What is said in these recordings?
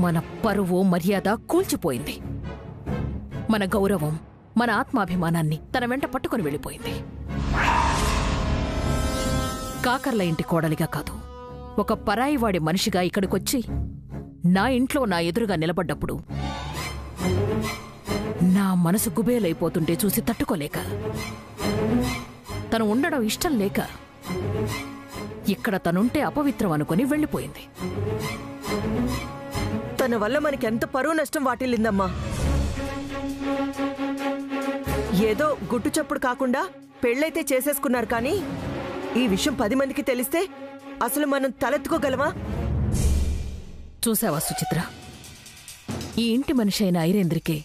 మన పరువు మర్యాద కూల్చిపోయింది. మన గౌరవం, మన ఆత్మాభిమానాన్ని తన వెంట పట్టుకుని వెళ్ళిపోయింది. కాకర్ల ఇంటి కోడలిగా కాదు, ఒక పరాయివాడి మనిషిగా ఇక్కడికొచ్చి నా ఇంట్లో నా ఎదురుగా నిలబడ్డప్పుడు నా మనసు గుబేలైపోతుంటే చూసి తట్టుకోలేక, తను ఉండడం ఇష్టం లేక ఇక్కడ తనుంటే అపవిత్రం అనుకుని వెళ్ళిపోయింది. తన వల్ల మనకెంత పరువు నష్టం వాటిల్లిందమ్మా. ఏదో గుట్టు చప్పుడు కాకుండా పెళ్ళైతే చేసేసుకున్నారు, కానీ ఈ విషయం 10 మందికి తెలిస్తే అసలు మనం తలెత్తుకోగలమా? చూసావా సుచిత్ర, ఈ ఇంటి మనిషి అయిన ఐరేంద్రికి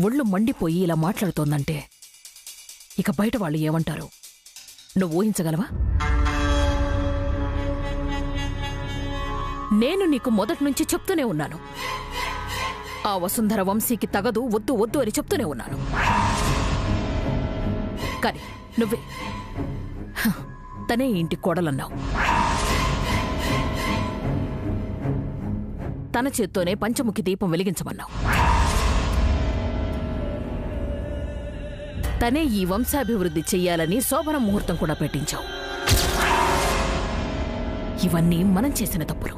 ఒళ్ళు మండిపోయి ఇలా మాట్లాడుతోందంటే ఇక బయట వాళ్ళు ఏమంటారు నువ్వు ఊహించగలవా? నేను నీకు మొదటి చెప్తూనే ఉన్నాను, ఆ వసుంధర వంశీకి తగదు, వద్దు వద్దు అని చెప్తూనే ఉన్నాను. కానీ నువ్వే తనే ఇంటి కోడలన్నావు. తన చేత్తోనే పంచముఖి దీపం వెలిగించమన్నావు. తనే ఈ వంశాభివృద్ధి చెయ్యాలని శోభన ముహూర్తం కూడా పెట్టించావు. ఇవన్నీ మనం చేసిన తప్పులు,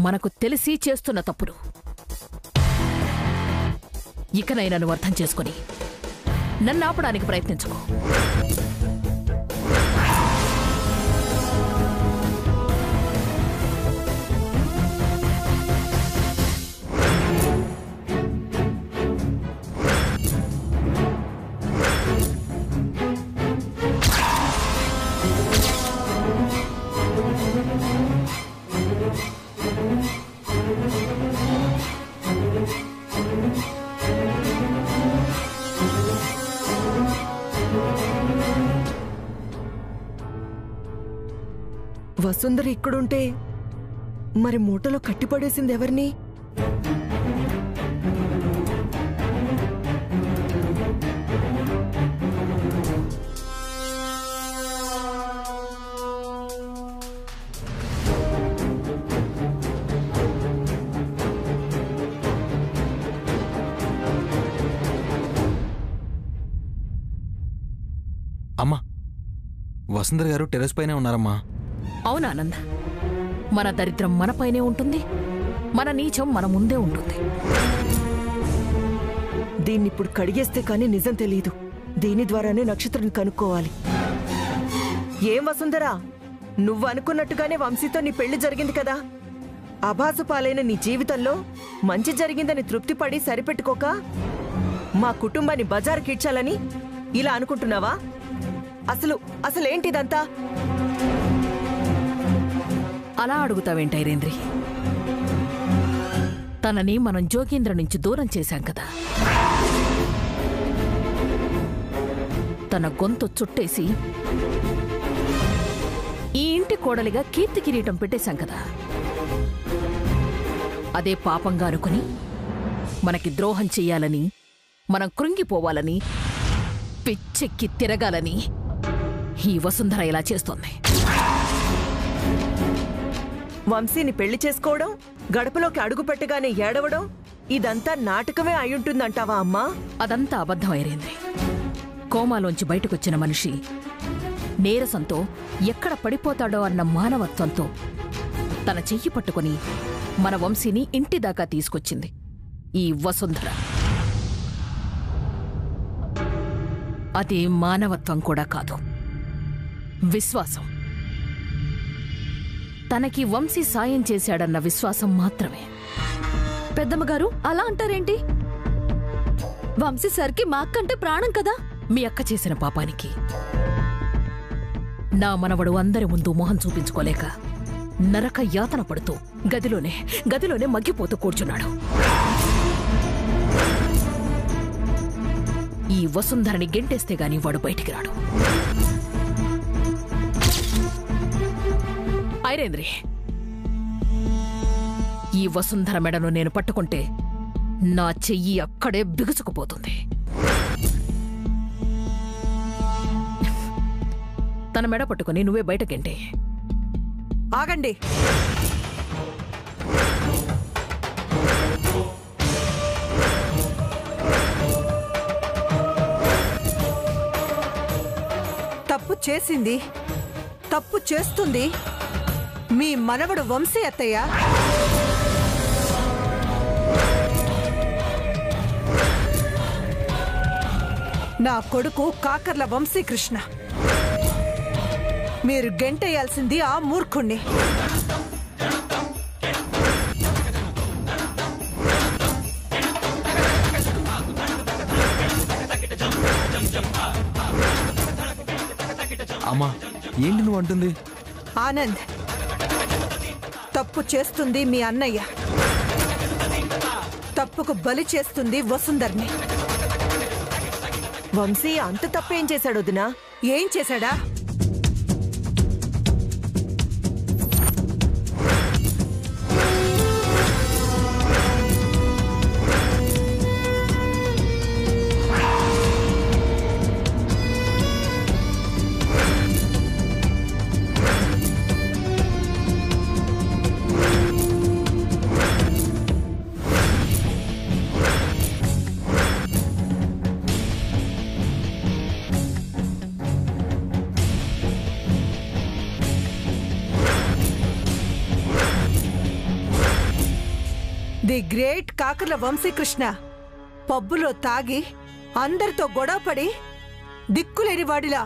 మనకు తెలిసి చేస్తున్న తప్పులు. ఇకనైనా నువ్వు అర్థం చేసుకుని నన్ను ఆపడానికి ప్రయత్నించుకో. వసుంధర ఇక్కడుంటే మరి మూటలో కట్టిపడేసింది ఎవరిని? అమ్మా, వసుంధర గారు టెర్రస్ పైనే ఉన్నారమ్మా. అవునానంద, మన దరిద్రం మనపైనే ఉంటుంది, మన నీచం మన ముందే ఉంటుంది. దీన్నిప్పుడు కడిగేస్తే కానీ నిజం తెలీదు. దీని ద్వారానే నక్షత్రం కనుక్కోవాలి. ఏం వసుంధరా, నువ్వు అనుకున్నట్టుగానే వంశీతో నీ పెళ్లి జరిగింది కదా? అభాసు పాలైన నీ జీవితంలో మంచి జరిగిందని తృప్తిపడి సరిపెట్టుకోక మా కుటుంబాన్ని బజారుకిడ్చాలని ఇలా అనుకుంటున్నావా? అసలేంటిదంతా? అలా అడుగుతావేంటి ఐరేంద్రి? తనని మనం జోగీంద్ర నుంచి దూరం చేశాం కదా, తన గొంతు చుట్టేసి ఈ ఇంటి కోడలిగా కీర్తి కిరీటం పెట్టేశాం కదా. అదే పాపంగా అనుకుని మనకి ద్రోహం చెయ్యాలని, మనం కృంగిపోవాలని, పిచ్చెక్కి తిరగాలని ఈ వసుంధర ఇలా చేస్తోంది. వంశీని పెళ్లి చేసుకోవడం, గడపలోకి అడుగు పెట్టగానే ఏడవడం, ఇదంతా నాటకమే అయ్యుంటుందంటావా అమ్మా? అదంతా అబద్ధం ఐరేంద్రి. కోమాలోంచి బయటకొచ్చిన మనిషి నీరసంతో ఎక్కడ పడిపోతాడో అన్న మానవత్వంతో తన చెయ్యి పట్టుకుని మన వంశీని ఇంటిదాకా తీసుకొచ్చింది ఈ వసుంధర. అది మానవత్వం కూడా కాదు, విశ్వాసం. తనకి వంశీ సాయం చేశాడన్న విశ్వాసం మాత్రమే. పెద్దమ్మగారు అలా అంటారేంటి? వంశీ సర్కి మా అక్కంటే ప్రాణం కదా. మీ అక్క చేసిన పాపానికి నా మనవడు అందరి ముందు మొహం చూపించుకోలేక నరక యాతన పడుతూ గదిలోనే మగ్గిపోతూ కూర్చున్నాడు. ఈ వసుంధరని గెంటేస్తే గాని వాడు బయటికి రాడు. ఐరేంద్రి, ఈ వసుంధర మెడను నేను పట్టుకుంటే నా చెయ్యి అక్కడే బిగుసుకుపోతుంది. తన మెడ పట్టుకుని నువ్వే బయటకెంటే. ఆగండి. చేసింది, తప్పు చేస్తుంది మీ మనవడు వంశీ అత్తయ్య. నా కొడుకు కాకర్ల వంశీకృష్ణ. మీరు గెంటేయాల్సింది ఆ మూర్ఖుణ్ణి. అమ్మా, ఏంటి నువ్వు అంటుంది? ఆనంద్, తప్పు చేస్తుంది మీ అన్నయ్య, తప్పుకు బలి చేస్తుంది వసుంధర్ని. వంశీ అంత తప్పేం చేశాడు వదినా? ఏం చేశాడా? ది గ్రేట్ కాకర్ల వంశీకృష్ణ పబ్బులో తాగి అందరితో గొడవపడి దిక్కులేని వాడిలా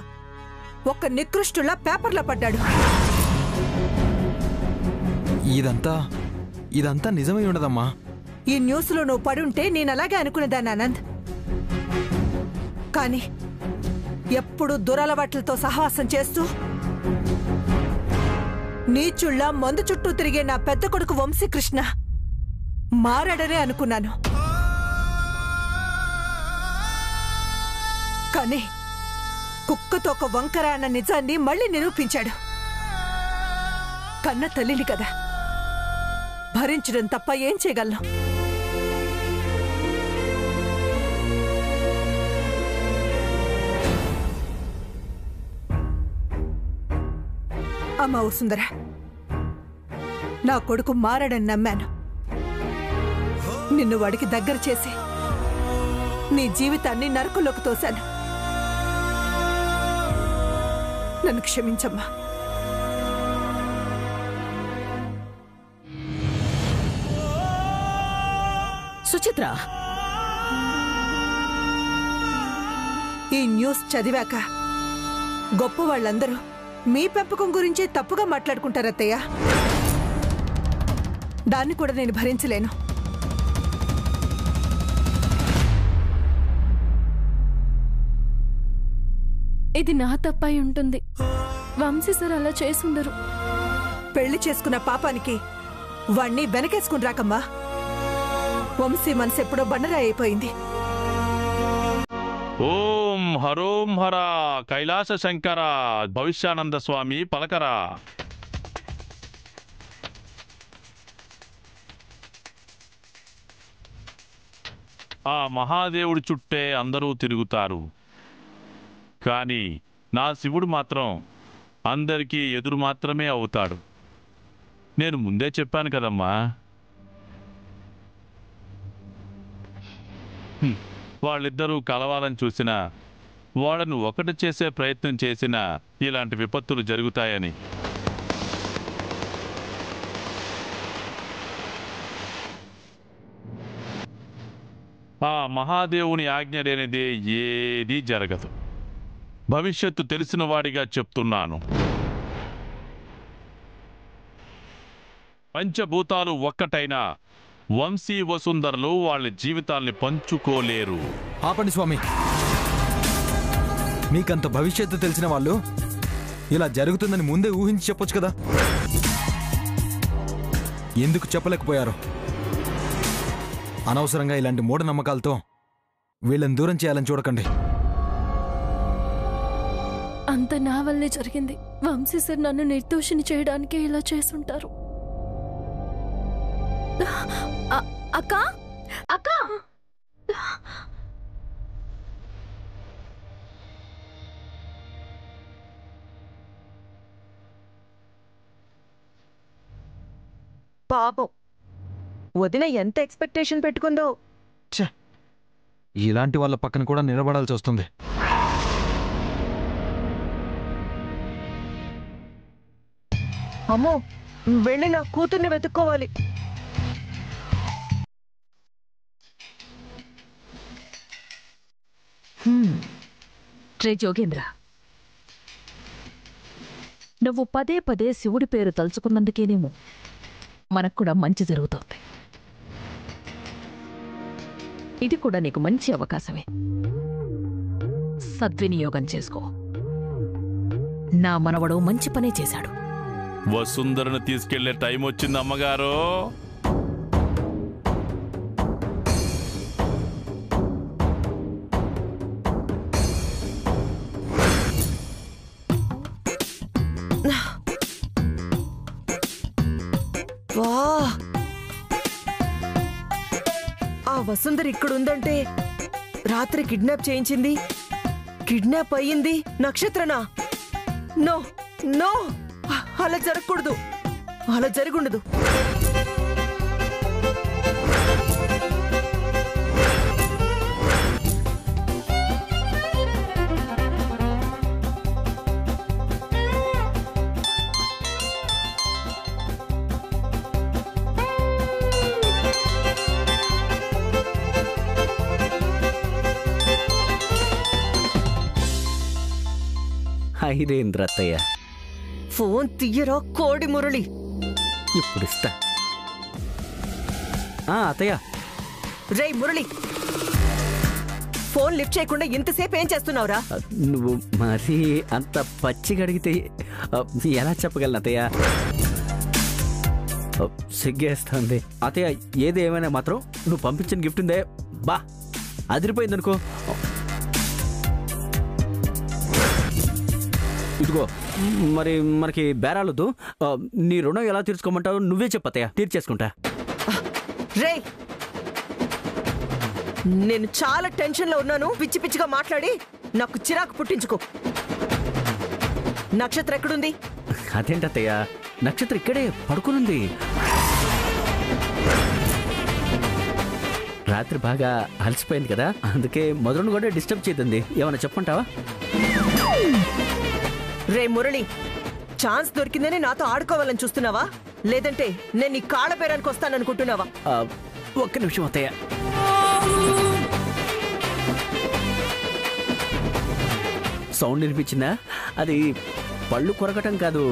ఒక నికృష్టులా పేపర్లో పడ్డాడు. ఇదంతా నిజమై ఉండదమ్మా. ఈ న్యూస్లో నువ్వు పడుంటే నేను అలాగే అనుకునేదాన్ని ఆనంద్. కానీ ఎప్పుడు దురలవాట్లతో సహవాసం చేస్తూ నీచుళ్ళ మందు చుట్టూ తిరిగే నా పెద్ద కొడుకు వంశీకృష్ణ మారాడనే అనుకున్నాను. కానీ కుక్కతో ఒక వంకర అన్న నిజాన్ని మళ్ళీ నిరూపించాడు. కన్న తల్లిని కదా, భరించడం తప్ప ఏం చేయగలను? అమ్మా వసుంధర, నా కొడుకు మారాడని నమ్మాను. నిన్ను వాడికి దగ్గర చేసి నీ జీవితాన్ని నరకంలోకి తోశాను. నన్ను క్షమించమ్మా. సుచిత్ర, ఈ న్యూస్ చదివాక గొప్ప వాళ్ళందరూ మీ పెంపకం గురించి తప్పుగా మాట్లాడుకుంటారత్తయ్య. దాన్ని కూడా నేను భరించలేను. ఇది నా తప్పై ఉంటుంది. వంశీ సార్ అలా చేసుండరు. పెళ్లి చేసుకున్న పాపానికి వాణ్ణి వెనకేసుకుని రాకమ్మా. వంశీ మనసు ఎప్పుడో బండరాయి అయిపోయింది. ఓం హరోం హర కైలాస శంకర భవిష్యానంద స్వామి పలకరా. ఆ మహాదేవుడి చుట్టే అందరూ తిరుగుతారు, కానీ నా శివుడు మాత్రం అందరికీ ఎదురు మాత్రమే అవుతాడు. నేను ముందే చెప్పాను కదమ్మా. వాళ్ళిద్దరూ కలవాలని చూసినా, వాళ్ళను ఒకటి చేసే ప్రయత్నం చేసినా ఇలాంటి విపత్తులు జరుగుతాయని. ఆ మహాదేవుని ఆజ్ఞ లేనిదే ఏదీ జరగదు. భవిష్యత్తు తెలిసిన వాడిగా చెప్తున్నాను. పంచభూతాలు ఒక్కటైనా వంశీ వసుంధరలు వాళ్ళ జీవితాల్ని పంచుకోలేరు. ఆపండి స్వామి. మీకంత భవిష్యత్తు తెలిసిన వాళ్ళు ఇలా జరుగుతుందని ముందే ఊహించి చెప్పొచ్చు కదా. ఎందుకు చెప్పలేకపోయారు? అనవసరంగా ఇలాంటి మూఢనమ్మకాలతో వీళ్ళని దూరం చేయాలని చూడకండి. అంత నా వల్లే జరిగింది. వంశీ సార్ నన్ను నిర్దోషిని చేయడానికే ఇలా చేసుంటారు. అక్క అక్క, పాపం వదిన ఎంత ఎక్స్పెక్టేషన్ పెట్టుకుందో. ఇలాంటి వాళ్ళ పక్కన కూడా నిలబడాల్సి వస్తుంది. అమ్మో, వెళ్ళి నా కూతుర్ని వెతుక్కోవాలి. రే జోగేంద్ర, నువ్వు పదే పదే శివుడి పేరు తలుచుకున్నందుకేనేమో మనకు కూడా మంచి జరుగుతోంది. ఇది కూడా నీకు మంచి అవకాశమే. సద్వినియోగం చేసుకో. నా మనవడు మంచి పనే చేశాడు. వసుంధరను తీసుకెళ్లే టైం వచ్చింది అమ్మగారు. ఆ వసుంధర ఇక్కడుందంటే రాత్రి కిడ్నాప్ చేయించింది, కిడ్నాప్ అయ్యింది నక్షత్రనా? నో నో, అలా జరగకూడదు, అలా జరుగుండదు. ఐదేంద్ర అత్తయ్య, ఫోన్ తీయరా కోడి మురళి. ఇప్పుడు ఇస్తా. అత్తయ్య. రే మురళి, ఫోన్ లిఫ్ట్ చేయకుండా ఇంతసేపు ఏం చేస్తున్నావురా? నువ్వు మరీ అంత పచ్చిగా అడిగితే ఎలా చెప్పగలను అత్తయ్య? సిగ్గేస్తుంది అత్తయ్య. ఏది ఏమైనా మాత్రం నువ్వు పంపించిన గిఫ్ట్ ఉందే, బా అదిరిపోయిందనుకో. ఇదిగో, మరి మనకి బేరాలొద్దు. నీ రుణం ఎలా తీర్చుకోమంటావు నువ్వే చెప్పత్తయ్య, తీర్చేసుకుంటా. రే, నేను చాలా టెన్షన్ లో ఉన్నాను. పిచ్చి పిచ్చిగా మాట్లాడి నాకు చిరాకు పుట్టించుకో. నక్షత్ర ఎక్కడుంది? అదేంటత్తయ్య, నక్షత్రం ఇక్కడే పడుకునుంది. రాత్రి బాగా అలసిపోయింది కదా, అందుకే మొదలు కూడా డిస్టర్బ్ చేద్దండి. ఏమైనా చెప్పంటావా? రే మురళి, ఛాన్స్ దొరికిందని నాతో ఆడుకోవాలని చూస్తున్నావా? లేదంటే నేను నీ కాళ్ళ పేరానికి వస్తాననుకుంటున్నావా? ఒక్క నిమిషం అత్తయ్య. సౌండ్ వినిపించిందా? అది పళ్ళు కొరకటం కాదు,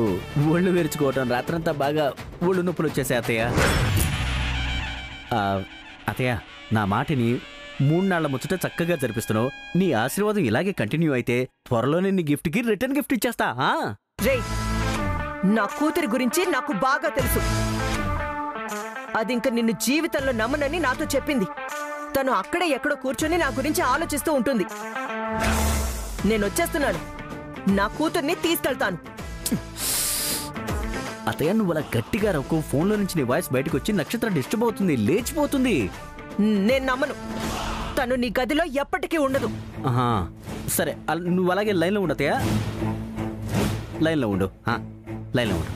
ఒళ్ళు విరుచుకోవటం. రాత్రంతా బాగా ఒళ్ళు నొప్పులు వచ్చేసాయి అత్తయ్య. అత్తయ్య, నా మాటిని 3 నాళ్ల ముచ్చట చక్కగా జరిపిస్తున్నావు. నీ ఆశీర్వాదం ఇలాగే కంటిన్యూ అయితే త్వరలోనే నీ గిఫ్ట్కి రిటర్న్ గిఫ్ట్ ఇచ్చేస్తా. రే, నా కూతురి గురించి నాకు బాగా తెలుసు. అది ఇంక నిన్ను జీవితంలో నమ్మనని నాతో చెప్పింది. తను అక్కడే ఎక్కడో కూర్చొని నా గురించి ఆలోచిస్తూ ఉంటుంది. నేను వచ్చేస్తున్నాను, నా కూతుర్ని తీసుకెళ్తాను. అత్తయ్య, నువ్వు అలా గట్టిగా రొక్కు. ఫోన్లో నుంచి నీ వాయిస్ బయటకు వచ్చి నక్షత్రం డిస్టర్బ్ అవుతుంది, లేచిపోతుంది. నేను నమ్మను. తను నీ గదిలో ఎప్పటికీ ఉండదు. సరే, నువ్వు అలాగే లైన్లో ఉండు అత్తయ్య. లైన్లో ఉండు, లైన్లో ఉండు.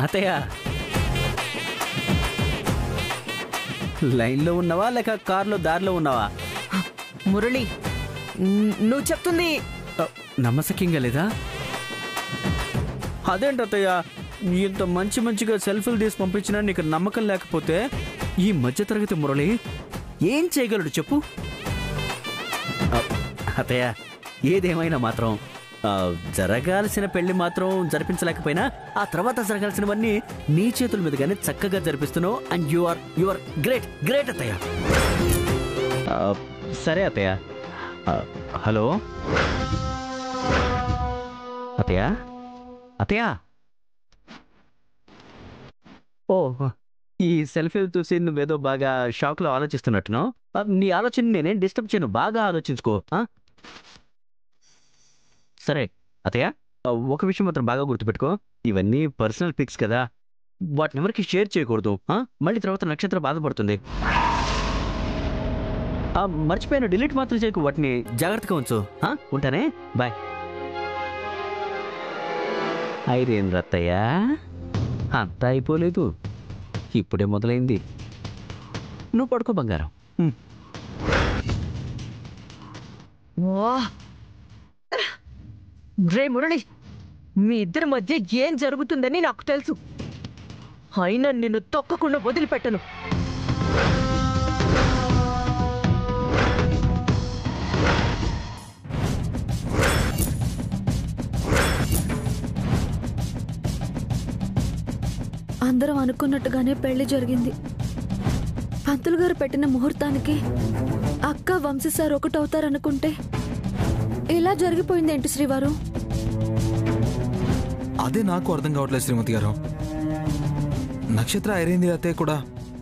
అత్తయ్య, లైన్లో ఉన్నావా లేక కార్లో దారిలో ఉన్నావా? మురళి, నువ్వు చెప్తుంది నమ్మసక్యంగా లేదా? అదేంటత్తయ్య, ఇంత మంచిగా సెల్ఫీలు తీసి పంపించినా నీకు నమ్మకం లేకపోతే ఈ మధ్యతరగతి మురళి ఏం చేయగలడు చెప్పు? అత్తయ్య, ఏదేమైనా మాత్రం జరగాల్సిన పెళ్లి మాత్రం జరిపించలేకపోయినా ఆ తర్వాత జరగాల్సినవన్నీ నీ చేతుల మీదుగానే చక్కగా జరిపిస్తున్నావు. అండ్ యు ఆర్ గ్రేట్ అత్తయ్య. సరే అత్తయ్య. హలో అతయ్య అతయ్య ఓ ఈ సెల్ఫీలు చూసి నువ్వేదో బాగా షాక్లో ఆలోచిస్తున్నట్టును. నీ ఆలోచన నేనేం డిస్టర్బ్ చేయను, బాగా ఆలోచించుకో. సరే అతయ్య, ఒక విషయం మాత్రం బాగా గుర్తుపెట్టుకో, ఇవన్నీ పర్సనల్ పిక్స్ కదా, వాటిని ఎవరికి షేర్ చేయకూడదు. మళ్ళీ తర్వాత నక్షత్ర బాధపడుతుంది. మర్చిపోయాను, డిలీట్ మాత్రం చేయకు, వాటిని జాగ్రత్తగా ఉంచు. ఉంటానే, బాయ్. ఐరేంద్ర అత్తయ్య, అంతా అయిపోలేదు, ఇప్పుడే మొదలైంది. నువ్వు పడుకో బంగారం. రే మురళి, మీ ఇద్దరి మధ్య ఏం జరుగుతుందని నాకు తెలుసు. అయినా నిన్ను తొక్కకుండా వదిలిపెట్టను. అందరం అనుకున్నట్టుగానే పెళ్లి జరిగింది. పంతులు గారు పెట్టిన ముహూర్తానికి అక్క వంశీ సార్ ఒకటవుతారనుకుంటే ఇలా జరిగిపోయిందేంటి శ్రీవారు? అదే నాకు అర్థం కావట్లేదు శ్రీమతి గారు. నక్షత్ర ఐరేంద్ర అత్తయ్య కూడా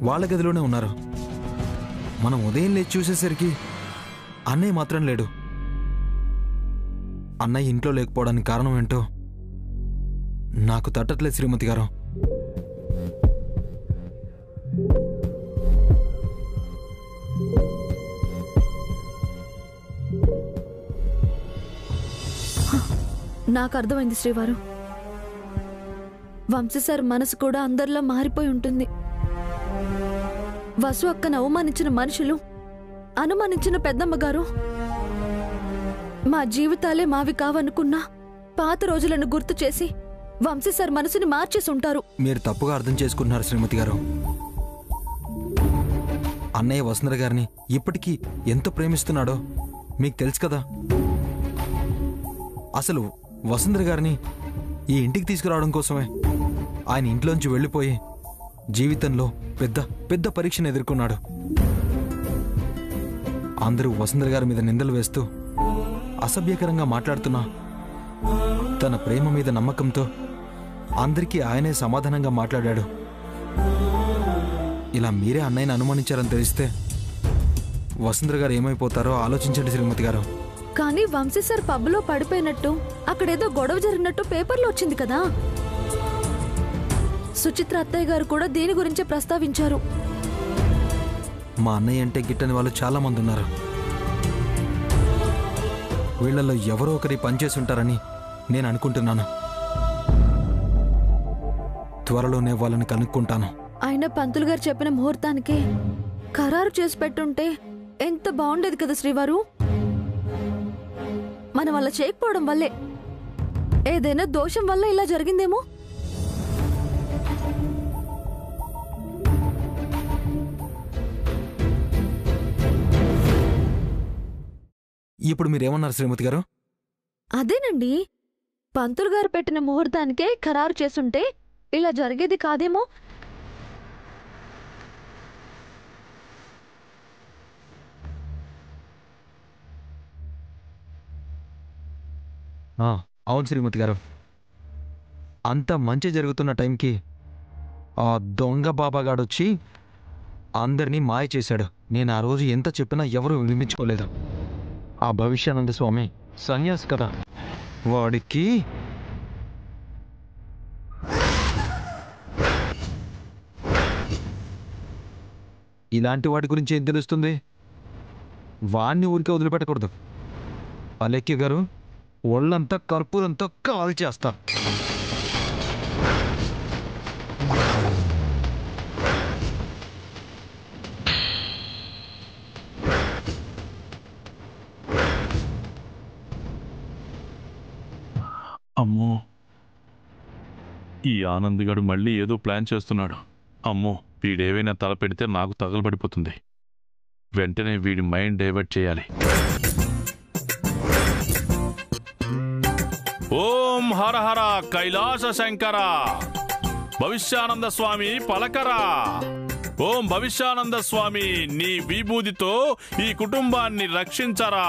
వాళ్ళ గదిలోనే ఉన్నారు. మనం ఉదయం లేచి చూసేసరికి అన్నయ్య మాత్రం లేడు. అన్నయ్య ఇంట్లో లేకపోవడానికి కారణం ఏంటో నాకు తట్టట్లేదు శ్రీమతి గారు. నాకు అర్థమైంది శ్రీవారు. వంశీ సార్ మనసు కూడా అందరిలో మారిపోయి ఉంటుంది. వసు అక్కను అవమానించిన మనుషులు, అనుమానించిన పెద్దమ్మ గారు మా జీవితాలే మావి కావనుకున్నా పాత రోజులను గుర్తు చేసి వంశీ సార్ మనసుని మార్చేసి ఉంటారు. మీరు తప్పుగా అర్థం చేసుకుంటున్నారు శ్రీమతి గారు. అన్నయ్య వసుంధర గారిని ఇప్పటికీ ఎంత ప్రేమిస్తున్నాడో మీకు తెలుసు కదా. అసలు వసుంధర గారిని ఈ ఇంటికి తీసుకురావడం కోసమే ఆయన ఇంట్లోంచి వెళ్ళిపోయి జీవితంలో పెద్ద పెద్ద పరీక్షను ఎదుర్కొన్నాడు. అందరూ వసుంధర గారి మీద నిందలు వేస్తూ అసభ్యకరంగా మాట్లాడుతున్నా తన ప్రేమ మీద నమ్మకంతో అందరికీ ఆయనే సమాధానంగా మాట్లాడాడు. ఇలా మీరే అన్నయ్యని అనుమానించారని తెలిస్తే వసుంధర గారు ఏమైపోతారో ఆలోచించండి శ్రీమతి గారు. కానీ వంశీ సార్ పబ్లో పడిపోయినట్టు, అక్కడేదో గొడవ జరిగినట్టు పేపర్లో వచ్చింది కదా. సుచిత్ర అత్తయ్య గారు కూడా దీని గురించే ప్రస్తావించారు. మా అన్నయ్య అంటే గిట్టని వాళ్ళు చాలా మంది ఉన్నారు. వీళ్లలో ఎవరో ఒకరి పనిచేసి ఉంటారని నేను అనుకుంటున్నాను. త్వరలోనే వాళ్ళని కనుక్కుంటాను. ఆయన పంతులు గారు చెప్పిన ముహూర్తానికి ఖరారు చేసి పెట్టుంటే ఎంత బాగుండేది కదా శ్రీవారు. మనం అలా చేయకపోవడం వల్లే, ఏదైనా దోషం వల్ల ఇలా జరిగిందేమో. ఇప్పుడు మీరేమన్నారు శ్రీమతి గారు? అదేనండి, పంతులు గారు పెట్టిన ముహూర్తానికే ఖరారు చేసుంటే ఇలా జరిగేది కాదేమో. అవును శ్రీమతి గారు. అంత మంచి జరుగుతున్న టైంకి ఆ దొంగ బాబాగాడొచ్చి అందరినీ మాయ చేశాడు. నేను ఆ రోజు ఎంత చెప్పినా ఎవరూ వినిపించుకోలేదు. ఆ భవిష్యానంద స్వామి సన్యాసి కదా, వాడికి ఇలాంటి వాటి గురించి ఏం తెలుస్తుంది? వాణ్ణి ఊరికే వదిలిపెట్టకూడదు. అలెక్కి గారు, ఒళ్ళంతా కర్పూరంతో కాల్ చేస్తా. అమ్మో, ఈ ఆనంద్గాడు మళ్ళీ ఏదో ప్లాన్ చేస్తున్నాడు. అమ్మో, వీడేవైనా తల పెడితే నాకు తగలబడిపోతుంది. వెంటనే వీడి మైండ్ డైవర్ట్ చేయాలి. ఓం హర హర కైలాస శంకర భవిష్యానంద స్వామి పలకరా. ఓం భవిష్యానంద స్వామి, నీ విభూతితో ఈ కుటుంబాన్ని రక్షించరా.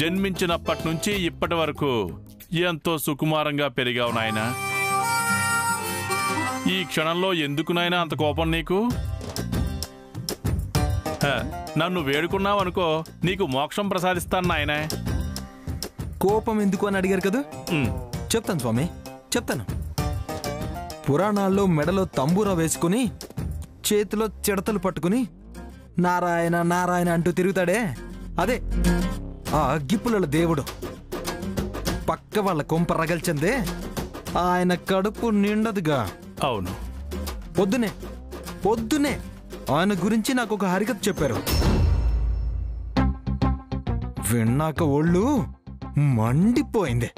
జన్మించినప్పటి నుంచి ఇప్పటి వరకు ఎంతో సుకుమారంగా పెరిగావు నాయనా. ఈ క్షణంలో ఎందుకు నాయనా అంత కోపం నీకు? నన్ను వేడుకున్నావనుకో, నీకు మోక్షం ప్రసాదిస్తాను నాయనా. కోపం ఎందుకు అని అడిగారు కదా, చెప్తాను స్వామి, చెప్తాను. పురాణాల్లో మెడలో తంబూరా వేసుకుని చేతిలో చిడతలు పట్టుకుని నారాయణ నారాయణ అంటూ తిరుగుతాడే, అదే ఆ అగ్గిపుల్లల దేవుడు. పక్క వాళ్ళ కొంప రగల్చందే ఆయన కడుపు నిండదుగా. అవును, పొద్దునే ఆయన గురించి నాకు ఒక హరికథ చెప్పారు. విన్నాక ఒళ్ళు మండిపోయింది.